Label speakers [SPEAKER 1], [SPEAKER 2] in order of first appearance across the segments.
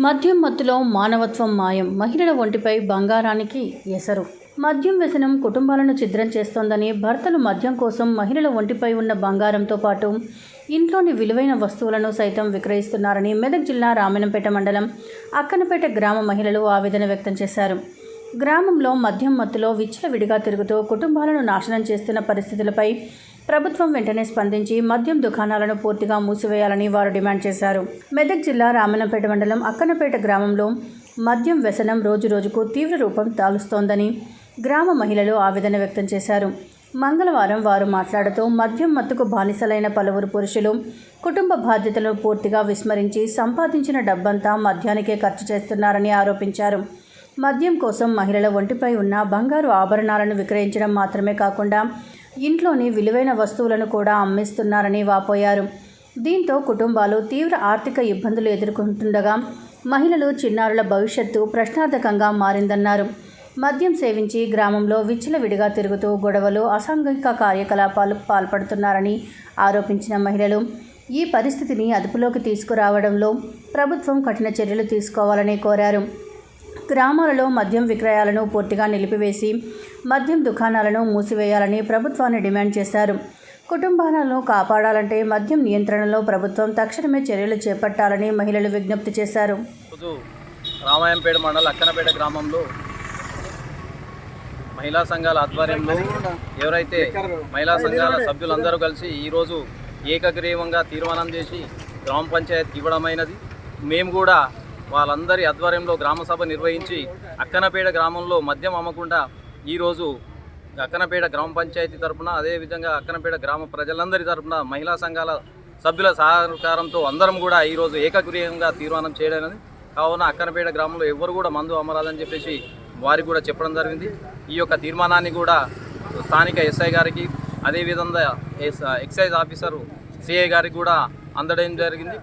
[SPEAKER 1] మద్యం మత్తులో మానవత్వం మాయం. మహిళల ఒంటిపై బంగారానికి ఎసరు. మద్యం వ్యసనం కుటుంబాలను ఛిద్రం చేస్తోందని, భర్తలు మద్యం కోసం మహిళల ఒంటిపై ఉన్న బంగారంతో పాటు ఇంట్లోని విలువైన వస్తువులను సైతం విక్రయిస్తున్నారని మెదక్ జిల్లా రామన్నపేట మండలం అక్కన్నపేట గ్రామ మహిళలు ఆవేదన వ్యక్తం చేశారు. గ్రామంలో మద్యం మత్తులో విచ్చలవిడిగా తిరుగుతూ కుటుంబాలను నాశనం చేస్తున్న పరిస్థితులపై ప్రభుత్వం వెంటనే స్పందించి మద్యం దుకాణాలను పూర్తిగా మూసివేయాలని వారు డిమాండ్ చేశారు. మెదక్ జిల్లా రామన్నపేట మండలం అక్కన్నపేట గ్రామంలో మద్యం వ్యసనం రోజురోజుకు తీవ్ర రూపం దాలుస్తోందని గ్రామ మహిళలు ఆవేదన వ్యక్తం చేశారు. మంగళవారం వారు మాట్లాడుతూ మద్యం మత్తుకు బానిసలైన పలువురు పురుషులు కుటుంబ బాధ్యతలను పూర్తిగా విస్మరించి సంపాదించిన డబ్బంతా మద్యానికే ఖర్చు చేస్తున్నారని ఆరోపించారు. మద్యం కోసం మహిళల ఒంటిపై ఉన్న బంగారు ఆభరణాలను విక్రయించడం మాత్రమే కాకుండా ఇంట్లోని విలువైన వస్తువులను కూడా అమ్మేస్తున్నారని వాపోయారు. దీంతో కుటుంబాలు తీవ్ర ఆర్థిక ఇబ్బందులు ఎదుర్కొంటుండగా మహిళలు, చిన్నారుల భవిష్యత్తు ప్రశ్నార్థకంగా మారిందన్నారు. మద్యం సేవించి గ్రామంలో విచ్చలవిడిగా తిరుగుతూ గొడవలు, అసాంఘిక కార్యకలాపాలకు పాల్పడుతున్నారని ఆరోపించిన మహిళలు ఈ పరిస్థితిని అదుపులోకి తీసుకురావడంలో ప్రభుత్వం కఠిన చర్యలు తీసుకోవాలని కోరారు. గ్రామాలలో మద్యం విక్రయాలను పూర్తిగా నిలిపివేసి మద్యం దుకాణాలను మూసివేయాలని ప్రభుత్వాన్ని డిమాండ్ చేశారు. కుటుంబాలను కాపాడాలంటే మద్యం నియంత్రణలో ప్రభుత్వం తక్షణమే చర్యలు చేపట్టాలని మహిళలు విజ్ఞప్తి చేశారు.
[SPEAKER 2] రామాయంపేట మండలం అక్కన్నపేట గ్రామంలో మహిళా సంఘాల ఆధ్వర్యంలో ఎవరైతే మహిళా సంఘాల సభ్యులందరూ కలిసి ఈరోజు ఏకగ్రీవంగా తీర్మానం చేసి గ్రామ పంచాయతీకి ఇవ్వడమైనది. మేము కూడా వాళ్ళందరి ఆధ్వర్యంలో గ్రామసభ నిర్వహించి అక్కన్నపేట గ్రామంలో మద్యం అమ్మకుండా ఈరోజు అక్కన్నపేట గ్రామ పంచాయతీ తరఫున, అదేవిధంగా అక్కన్నపేట గ్రామ ప్రజలందరి తరఫున మహిళా సంఘాల సభ్యుల సహకారంతో అందరం కూడా ఈరోజు ఏకగ్రీవంగా తీర్మానం చేయడం. కావున అక్కన్నపేట గ్రామంలో ఎవరు కూడా మందు అమ్మరాదని చెప్పేసి వారికి కూడా చెప్పడం జరిగింది. ఈ యొక్క తీర్మానాన్ని కూడా స్థానిక ఎస్ఐ గారికి, అదేవిధంగా ఎక్సైజ్ ఆఫీసరు సిఐ గారికి కూడా అందడం జరిగింది.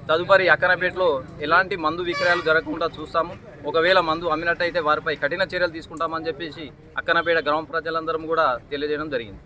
[SPEAKER 2] తదుపరి అక్కన్నపేటలో ఎలాంటి మందు విక్రయాలు జరగకుండా చూస్తాము. ఒకవేళ మందు అమ్మినట్టయితే వారిపై కఠిన చర్యలు తీసుకుంటామని చెప్పేసి అక్కన్నపేట గ్రామ ప్రజలందరం కూడా తెలియజేయడం జరిగింది.